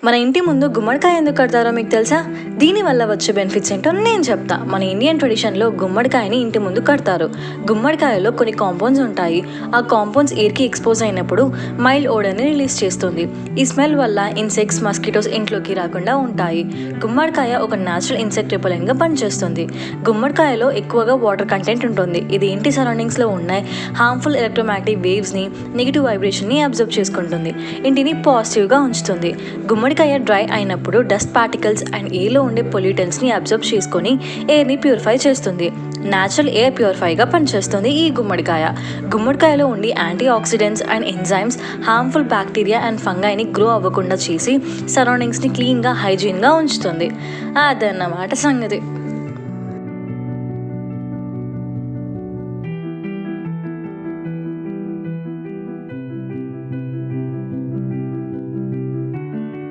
మన ఇంటి ముందు గుమ్మడికాయ ఎందుకు కడతారో మీకు తెలుసా? దీనివల్ల వచ్చే బెనిఫిట్స్ ఏంటో నేను చెప్తా. మన ఇండియన్ ట్రెడిషన్లో గుమ్మడికాయని ఇంటి ముందు కడతారు. గుమ్మడికాయలో కొన్ని కాంపౌండ్స్ ఉంటాయి. ఆ కాంపౌండ్స్ ఎయిర్కి ఎక్స్పోజ్ అయినప్పుడు మైల్డ్ ఓడర్ని రిలీజ్ చేస్తుంది. ఈ స్మెల్ వల్ల ఇన్సెక్ట్స్, మస్కిటోస్ ఇంట్లోకి రాకుండా ఉంటాయి. గుమ్మడికాయ ఒక న్యాచురల్ ఇన్సెక్ట్ రిపెలెంట్గా పనిచేస్తుంది. గుమ్మడికాయలో ఎక్కువగా వాటర్ కంటెంట్ ఉంటుంది. ఇది ఇంటి సరౌండింగ్స్లో ఉన్న హార్మ్ఫుల్ ఎలక్ట్రోమాగ్నెటిక్ వేవ్స్ని, నెగిటివ్ వైబ్రేషన్ని అబ్జర్వ్ చేసుకుంటుంది. ఇంటిని పాజిటివ్గా ఉంచుతుంది. గుమ్మడికాయ డ్రై అయినప్పుడు డస్ట్ పార్టికల్స్ అండ్ ఎయిర్లో ఉండే పొల్యూటెంట్స్ని అబ్జర్వ్ చేసుకొని ఎయిర్ని ప్యూరిఫై చేస్తుంది. న్యాచురల్ ఎయిర్ ప్యూరిఫైగా పనిచేస్తుంది ఈ గుమ్మడికాయ. గుమ్మడికాయలో ఉండి antioxidants and enzymes harmful bacteria and ఫంగైని గ్రో అవ్వకుండా చేసి సరౌండింగ్స్ని క్లీన్గా, హైజీన్గా ఉంచుతుంది. అదన్నమాట సంగతి.